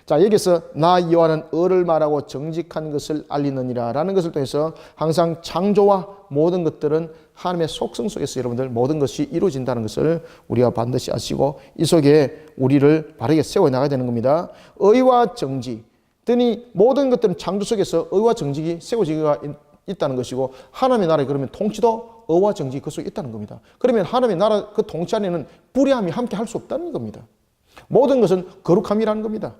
자, 여기서 나 여호와는 을을 말하고 정직한 것을 알리느니라 라는 것을 통해서 항상 창조와 모든 것들은 하나님의 속성 속에서 여러분들 모든 것이 이루어진다는 것을 우리가 반드시 아시고 이 속에 우리를 바르게 세워나가야 되는 겁니다. 의와 정직, 등이 모든 것들은 창조 속에서 의와 정직이 세워지기가 있다는 것이고 하나님의 나라에 그러면 통치도 의와 정직이 그 속에 있다는 겁니다. 그러면 하나님의 나라 그 통치 안에는 불의함이 함께 할 수 없다는 겁니다. 모든 것은 거룩함이라는 겁니다.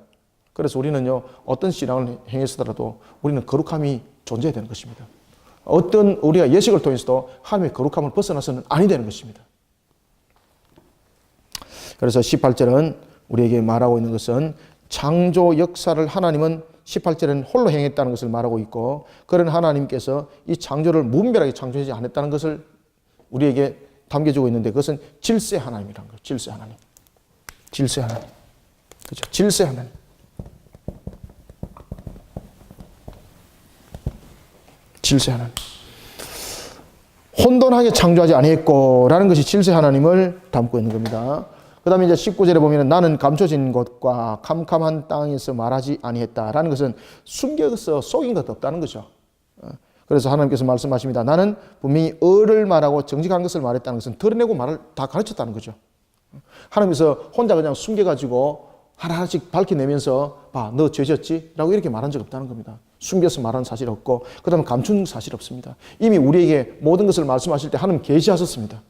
그래서 우리는요, 어떤 신앙을 행했더라도 우리는 거룩함이 존재해야 되는 것입니다. 어떤 우리가 예식을 통해서도 하나님의 거룩함을 벗어나서는 아니 되는 것입니다. 그래서 18절은 우리에게 말하고 있는 것은 창조 역사를 하나님은 18절에는 홀로 행했다는 것을 말하고 있고 그런 하나님께서 이 창조를 무분별하게 창조하지 않았다는 것을 우리에게 담겨주고 있는데 그것은 질서 하나님이라는 거예요. 질서 하나님. 질서 하나님. 그렇죠? 질서 하나님. 질서 하나님. 혼돈하게 창조하지 아니했고라는 것이 질서 하나님을 담고 있는 겁니다. 그 다음에 이제 19절에 보면 나는 감춰진 곳과 캄캄한 땅에서 말하지 아니했다라는 것은 숨겨서 속인 것 없다는 거죠. 그래서 하나님께서 말씀하십니다. 나는 분명히 을을 말하고 정직한 것을 말했다는 것은 드러내고 말을 다 가르쳤다는 거죠. 하나님께서 혼자 그냥 숨겨가지고 하나하나씩 밝혀내면서 봐, 너 죄졌지? 라고 이렇게 말한 적 없다는 겁니다. 숨겨서 말하는 사실 없고 그 다음에 감춘 사실 없습니다. 이미 우리에게 모든 것을 말씀하실 때 하나님 계시하셨습니다.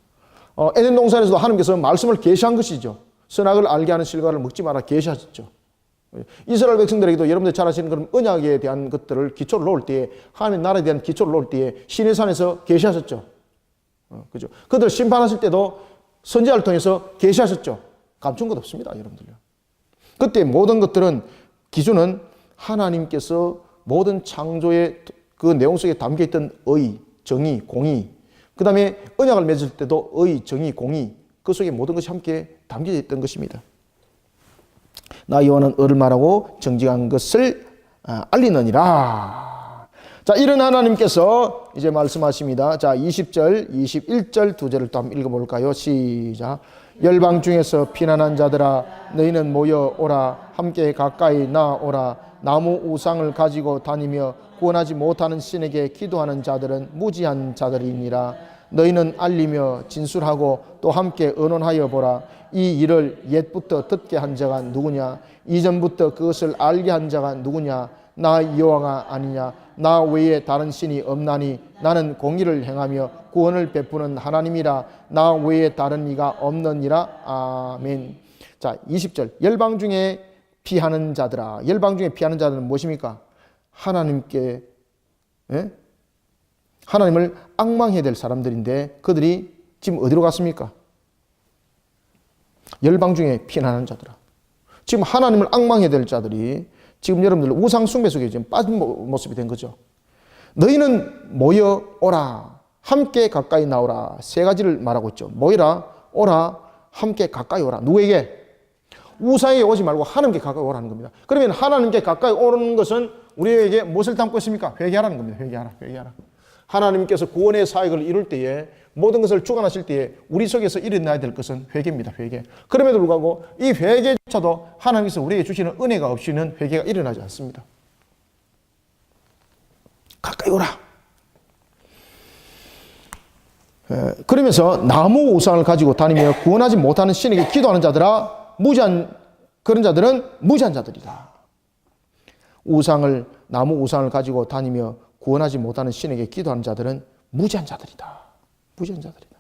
에덴 동산에서도 하나님께서 말씀을 계시한 것이죠. 선악을 알게 하는 실과를 먹지 마라 계시하셨죠. 이스라엘 백성들에게도 여러분들 잘 아시는 그런 언약에 대한 것들을 기초를 놓을 때에 하나님의 나라에 대한 기초를 놓을 때에 시내산에서 계시하셨죠. 그죠? 그들 심판하실 때도 선지자를 통해서 계시하셨죠. 감춘 것 없습니다, 여러분들요. 그때 모든 것들은 기준은 하나님께서 모든 창조의 그 내용 속에 담겨있던 의, 정의, 공의, 그 다음에 언약을 맺을 때도 의, 정의, 공의 그 속에 모든 것이 함께 담겨져 있던 것입니다. 나 여호와는 을을 말하고 정직한 것을 알리느니라. 자, 이런 하나님께서 이제 말씀하십니다. 자, 20절, 21절 두 절을 또 한번 읽어볼까요? 시작. 열방 중에서 피난한 자들아 너희는 모여 오라. 함께 가까이 나오라. 나무 우상을 가지고 다니며 구원하지 못하는 신에게 기도하는 자들은 무지한 자들이니라. 너희는 알리며 진술하고 또 함께 의논하여 보라. 이 일을 옛부터 듣게 한 자가 누구냐? 이전부터 그것을 알게 한 자가 누구냐? 나 여호와가 아니냐? 나 외에 다른 신이 없나니 나는 공의를 행하며 구원을 베푸는 하나님이라. 나 외에 다른 이가 없느니라. 아멘. 자, 20절. 열방 중에 피하는 자들아. 열방 중에 피하는 자들은 무엇입니까? 하나님께 하나님을 앙망해야 될 사람들인데 그들이 지금 어디로 갔습니까? 열방 중에 피난하는 자들아. 지금 하나님을 앙망해야 될 자들이 지금 여러분들 우상 숭배 속에 지금 빠진 모습이 된 거죠. 너희는 모여 오라. 함께 가까이 나오라. 세 가지를 말하고 있죠. 모이라, 오라, 함께 가까이 오라. 누구에게? 우상에게 오지 말고 하나님께 가까이 오라는 겁니다. 그러면 하나님께 가까이 오는 것은 우리에게 무엇을 담고 있습니까? 회개하라는 겁니다. 회개하라. 하나님께서 구원의 사역을 이룰 때에 모든 것을 주관하실 때에 우리 속에서 일어나야 될 것은 회개입니다. 회개. 그럼에도 불구하고 이 회개조차도 하나님께서 우리에게 주시는 은혜가 없이는 회개가 일어나지 않습니다. 가까이 오라. 그러면서 나무 우상을 가지고 다니며 구원하지 못하는 신에게 기도하는 자들아 그런 자들은 무지한 자들이다. 나무 우상을 가지고 다니며 구원하지 못하는 신에게 기도하는 자들은 무지한 자들이다. 무지한 자들이다.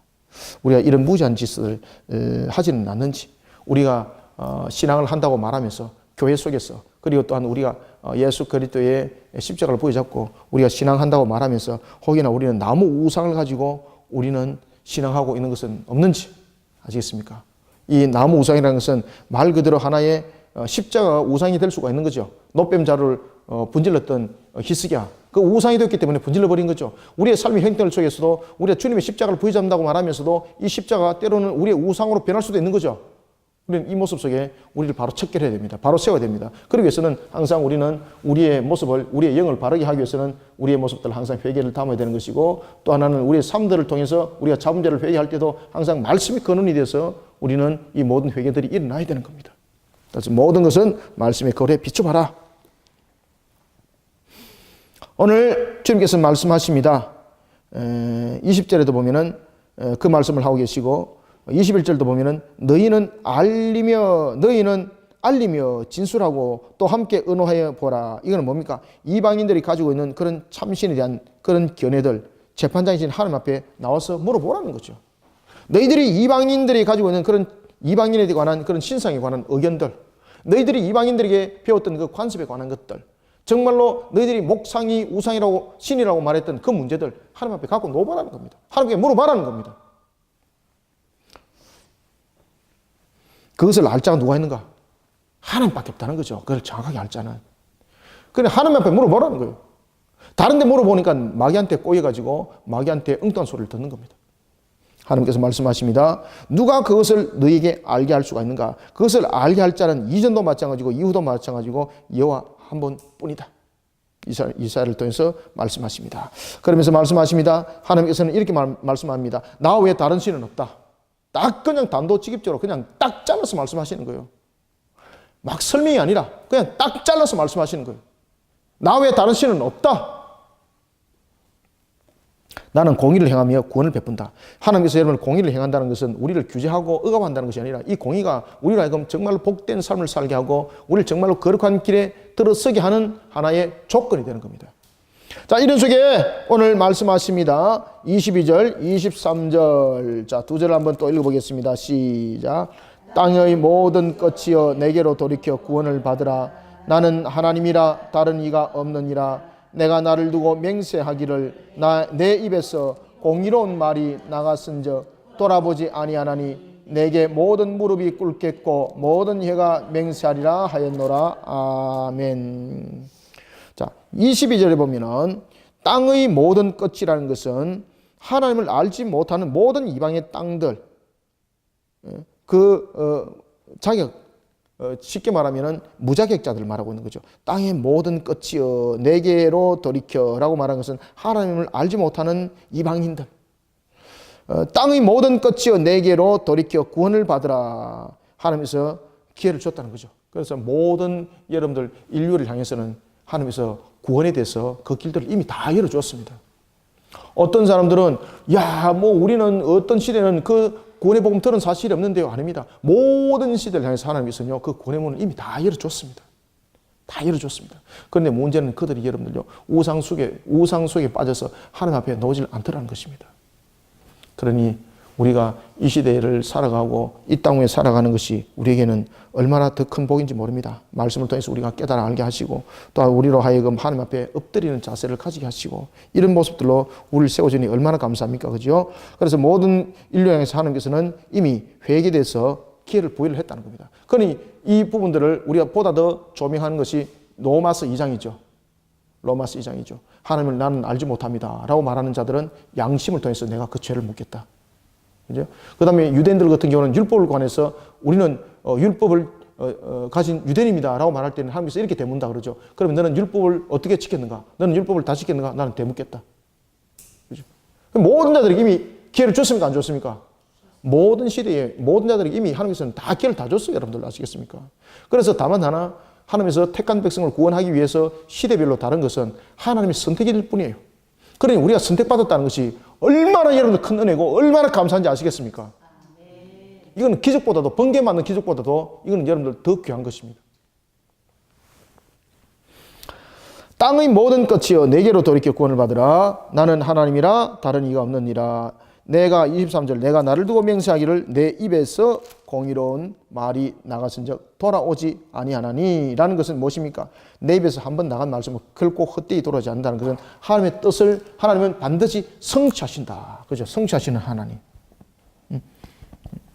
우리가 이런 무지한 짓을 하지는 않는지, 우리가 신앙을 한다고 말하면서 교회 속에서, 그리고 또한 우리가 예수 그리스도의 십자가를 부여잡고 우리가 신앙한다고 말하면서 혹여나 우리는 나무 우상을 가지고 우리는 신앙하고 있는 것은 없는지 아시겠습니까? 이 나무 우상이라는 것은 말 그대로 하나의 십자가 우상이 될 수가 있는 거죠. 노뱀자루를 분질렀던 히스기야, 그 우상이 되었기 때문에 분질러 버린 거죠. 우리의 삶의 형태를 속에서도 우리가 주님의 십자가를 부여잡는다고 말하면서도 이 십자가가 때로는 우리의 우상으로 변할 수도 있는 거죠. 우리는 이 모습 속에 우리를 바로 척결해야 됩니다. 바로 세워야 됩니다. 그러기 위해서는 항상 우리는 우리의 모습을, 우리의 영을 바르게 하기 위해서는 우리의 모습들을 항상 회개를 담아야 되는 것이고, 또 하나는 우리의 삶들을 통해서 우리가 자문제를 회개할 때도 항상 말씀이 근원이 돼서 우리는 이 모든 회개들이 일어나야 되는 겁니다. 그래서 모든 것은 말씀의 거리에 비춰봐라. 오늘 주님께서 말씀하십니다. 20절에도 보면은 그 말씀을 하고 계시고, 21절도 보면은 너희는 알리며 진술하고 또 함께 의논하여 보라. 이거는 뭡니까? 이방인들이 가지고 있는 그런 참신에 대한 그런 견해들, 재판장이신 하나님 앞에 나와서 물어보라는 거죠. 너희들이 이방인들이 가지고 있는 그런 이방인에 관한 그런 신상에 관한 의견들, 너희들이 이방인들에게 배웠던 그 관습에 관한 것들, 정말로 너희들이 목상이 우상이라고 신이라고 말했던 그 문제들 하나님 앞에 갖고 놓아보라는 겁니다. 하나님께 물어봐라는 겁니다. 그것을 알 자가 누가 있는가? 하나님밖에 없다는 거죠. 그걸 정확하게 알 자는. 그냥 하나님 앞에 물어보라는 거예요. 다른 데 물어보니까 마귀한테 꼬여가지고 마귀한테 엉뚱한 소리를 듣는 겁니다. 하나님께서 말씀하십니다. 누가 그것을 너희에게 알게 할 수가 있는가? 그것을 알게 할 자는 이전도 마찬가지고 이후도 마찬가지고 여호와 한 번뿐이다. 이사야를 통해서 말씀하십니다. 그러면서 말씀하십니다. 하나님께서는 이렇게 말씀합니다. 나 외에 다른 신은 없다. 딱 그냥 단도직입적으로 그냥 딱 잘라서 말씀하시는 거예요. 막 설명이 아니라 그냥 딱 잘라서 말씀하시는 거예요. 나 외에 다른 신은 없다. 나는 공의를 행하며 구원을 베푼다. 하나님께서 여러분을 공의를 행한다는 것은 우리를 규제하고 억압한다는 것이 아니라 이 공의가 우리로 하여금 정말로 복된 삶을 살게 하고 우리를 정말로 거룩한 길에 들어서게 하는 하나의 조건이 되는 겁니다. 자, 이런 속에 오늘 말씀하십니다. 22절, 23절. 자, 두 절을 한번 또 읽어보겠습니다. 시작. 땅의 모든 끝이여 내게로 돌이켜 구원을 받으라. 나는 하나님이라 다른 이가 없느니라. 내가 나를 두고 맹세하기를 내 입에서 공의로운 말이 나갔은즉 돌아보지 아니하나니 내게 모든 무릎이 꿇겠고 모든 혀가 맹세하리라 하였노라. 아멘. 자, 22절에 보면은 땅의 모든 끝이라는 것은 하나님을 알지 못하는 모든 이방의 땅들, 자격, 쉽게 말하면 무자격자들을 말하고 있는 거죠. 땅의 모든 끝이여 내게로 돌이켜라고 말한 것은 하나님을 알지 못하는 이방인들, 땅의 모든 끝이여 내게로 돌이켜 구원을 받으라 하나님께서 기회를 줬다는 거죠. 그래서 모든 여러분들 인류를 향해서는 하나님께서 구원에 대해서 그 길들을 이미 다 열어주었습니다. 어떤 사람들은 우리는 어떤 시대는 그 구원의 복음 들은 사실이 없는데요. 아닙니다. 모든 시대를 향해서 하나님께서는요, 그 구원의 문을 이미 다 열어줬습니다. 다 열어줬습니다. 그런데 문제는 그들이 여러분들요, 우상 속에 빠져서 하나님 앞에 놓지 않더라는 것입니다. 그러니 우리가 이 시대를 살아가고 이 땅 위에 살아가는 것이 우리에게는 얼마나 더 큰 복인지 모릅니다. 말씀을 통해서 우리가 깨달아 알게 하시고 또 우리로 하여금 하나님 앞에 엎드리는 자세를 가지게 하시고 이런 모습들로 우리를 세워주니 얼마나 감사합니까? 그죠? 그래서 모든 인류 향해서 하나님께서는 이미 회개돼서 기회를 부여를 했다는 겁니다. 그러니 이 부분들을 우리가 보다 더 조명하는 것이 로마서 2장이죠. 로마서 2장이죠. 하나님을 나는 알지 못합니다 라고 말하는 자들은 양심을 통해서 내가 그 죄를 묻겠다. 그죠? 그 다음에 유대인들 같은 경우는 율법을 관해서 우리는 율법을 가진 유대인입니다 라고 말할 때는 하나님께서 이렇게 대문다 그러죠. 그러면 너는 율법을 어떻게 지켰는가? 너는 율법을 다 지켰는가? 나는 대묻겠다. 그죠? 모든 자들에게 이미 기회를 줬습니까? 안 줬습니까? 모든 시대에 모든 자들에게 이미 하나님께서는 다 기회를 다 줬어요. 여러분들 아시겠습니까? 그래서 다만 하나 하나님께서 택한 백성을 구원하기 위해서 시대별로 다른 것은 하나님의 선택일 뿐이에요. 그러니 우리가 선택받았다는 것이 얼마나 여러분들 큰 은혜고 얼마나 감사한지 아시겠습니까? 이건 기적보다도 번개 맞는 기적보다도 이건 여러분들 더 귀한 것입니다. 땅의 모든 끝이여 내게로 돌이켜 구원을 받으라. 나는 하나님이라 다른 이가 없느니라. 내가 23절 내가 나를 두고 맹세하기를 내 입에서 공의로운 말이 나갔은즉 돌아오지 아니하나니 라는 것은 무엇입니까? 내 입에서 한번 나간 말씀은 결코 헛되이 돌아오지 않는다는 것은 하나님의 뜻을 하나님은 반드시 성취하신다. 그죠? 성취하시는 하나님.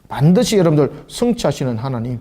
반드시 여러분들 성취하시는 하나님.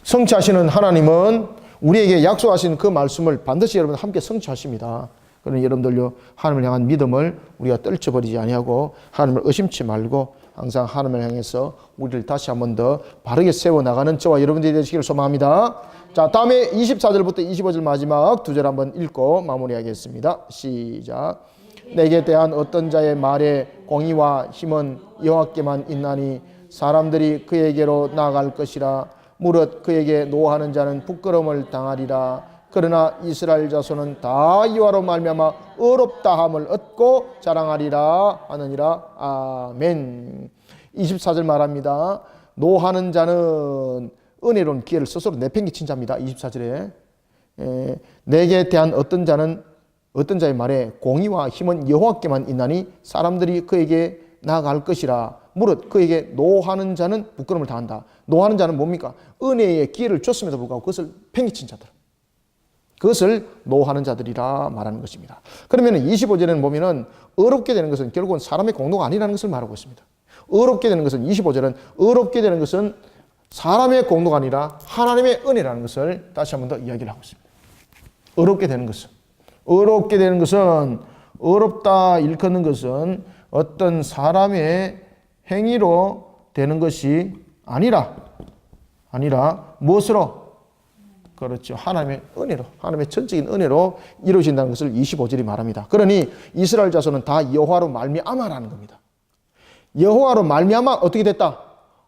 성취하시는 하나님은 우리에게 약속하신 그 말씀을 반드시 여러분 함께 성취하십니다. 그러니 여러분들요, 하나님을 향한 믿음을 우리가 떨쳐버리지 아니하고 하나님을 의심치 말고 항상 하나님을 향해서 우리를 다시 한 번 더 바르게 세워나가는 저와 여러분들이 되시기를 소망합니다. 자, 다음에 24절부터 25절 마지막 두 절 한번 읽고 마무리하겠습니다. 시작. 내게 대한 어떤 자의 말에 공의와 힘은 여호와께만 있나니 사람들이 그에게로 나아갈 것이라. 무릇 그에게 노하는 자는 부끄러움을 당하리라. 그러나 이스라엘 자손은 다 여호와로 말미암아 의롭다함을 얻고 자랑하리라 하느니라. 아멘. 24절 말합니다. 노하는 자는 은혜로운 기회를 스스로 내팽개친 자입니다. 24절에 내게 대한 어떤 자의 말에 공의와 힘은 여호와께만 있나니 사람들이 그에게 나아갈 것이라. 무릇 그에게 노하는 자는 부끄러움을 당한다. 노하는 자는 뭡니까? 은혜의 기회를 줬음에도 불구하고 그것을 팽개친 자들. 그것을 노하는 자들이라 말하는 것입니다. 그러면 25절에는 보면은 어렵게 되는 것은 결국은 사람의 공로가 아니라는 것을 말하고 있습니다. 어렵게 되는 것은 25절은 어렵게 되는 것은 사람의 공로가 아니라 하나님의 은혜라는 것을 다시 한 번 더 이야기를 하고 있습니다. 어렵게 되는 것은 어렵다 일컫는 것은 어떤 사람의 행위로 되는 것이 아니라 무엇으로? 그렇죠. 하나님의 은혜로, 하나님의 전적인 은혜로 이루어진다는 것을 25절이 말합니다. 그러니 이스라엘 자손은 다 여호와로 말미암아라는 겁니다. 여호와로 말미암아 어떻게 됐다?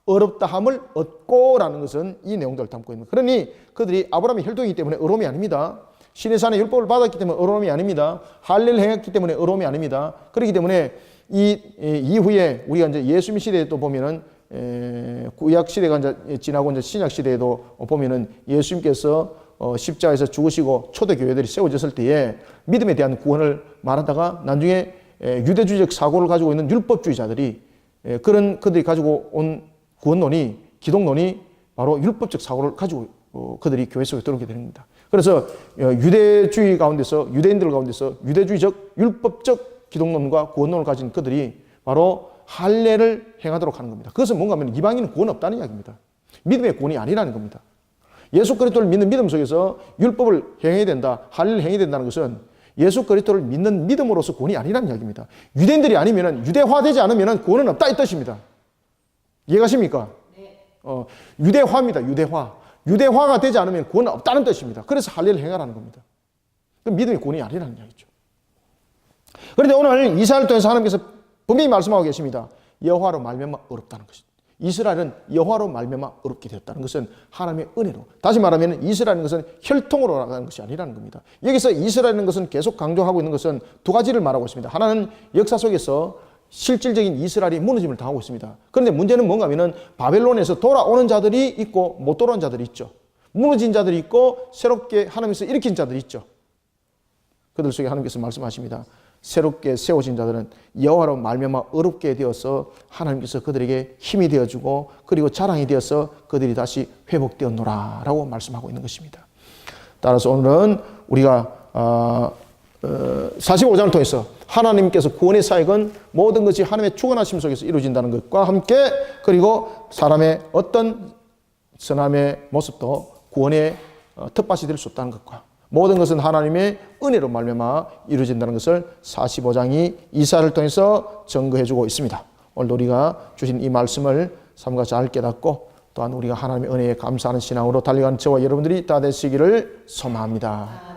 어렵다함을 얻고라는 것은 이 내용들을 담고 있는. 그러니 그들이 아브라함의 혈통이기 때문에 어려움이 아닙니다. 신의 산의 율법을 받았기 때문에 어려움이 아닙니다. 할례를 행했기 때문에 어려움이 아닙니다. 그렇기 때문에 이후에 우리가 이제 예수님 시대에 또 보면은 구약 시대가 이제 지나고 이제 신약 시대에도 보면은 예수님께서 십자가에서 죽으시고 초대 교회들이 세워졌을 때에 믿음에 대한 구원을 말하다가 나중에 유대주의적 사고를 가지고 있는 율법주의자들이 그들이 가지고 온 구원론이 기독론이 바로 율법적 사고를 가지고 그들이 교회 속에 들어오게 됩니다. 그래서 유대주의 가운데서 유대인들 가운데서 유대주의적 율법적 기독론과 구원론을 가진 그들이 바로 할례를 행하도록 하는 겁니다. 그것은 뭔가 하면 이방인은 구원 없다는 이야기입니다. 믿음의 구원이 아니라는 겁니다. 예수 그리스도를 믿는 믿음 속에서 율법을 행해야 된다, 할례를 행해야 된다는 것은 예수 그리스도를 믿는 믿음으로서 구원이 아니라는 이야기입니다. 유대인들이 아니면 유대화되지 않으면 구원은 없다 이 뜻입니다. 이해가십니까? 유대화입니다. 유대화가 되지 않으면 구원은 없다는 뜻입니다. 그래서 할례를 행하라는 겁니다. 믿음이 구원이 아니라는 이야기죠. 그런데 오늘 이사야를 통해서 하나님께서 분명히 말씀하고 계십니다. 여호와로 말미암아 어렵다는 것입니다. 이스라엘은 여호와로 말미암아 어렵게 되었다는 것은 하나님의 은혜로. 다시 말하면 이스라엘인 것은 혈통으로 나가는 것이 아니라는 겁니다. 여기서 이스라엘인 것은 계속 강조하고 있는 것은 두 가지를 말하고 있습니다. 하나는 역사 속에서 실질적인 이스라엘이 무너짐을 당하고 있습니다. 그런데 문제는 뭔가 하면은 바벨론에서 돌아오는 자들이 있고 못 돌아온 자들이 있죠. 무너진 자들이 있고 새롭게 하나님께서 일으킨 자들이 있죠. 그들 속에 하나님께서 말씀하십니다. 새롭게 세워진 자들은 여호와로 말미암아 어렵게 되어서 하나님께서 그들에게 힘이 되어주고 그리고 자랑이 되어서 그들이 다시 회복되었노라 라고 말씀하고 있는 것입니다. 따라서 오늘은 우리가 45장을 통해서 하나님께서 구원의 사역은 모든 것이 하나님의 주관하심 속에서 이루어진다는 것과 함께 그리고 사람의 어떤 선함의 모습도 구원의 텃밭이 될 수 없다는 것과 모든 것은 하나님의 은혜로 말미암아 이루어진다는 것을 45장이 이사야를 통해서 증거해주고 있습니다. 오늘도 우리가 주신 이 말씀을 삶과 잘 깨닫고 또한 우리가 하나님의 은혜에 감사하는 신앙으로 달려가는 저와 여러분들이 다 되시기를 소망합니다.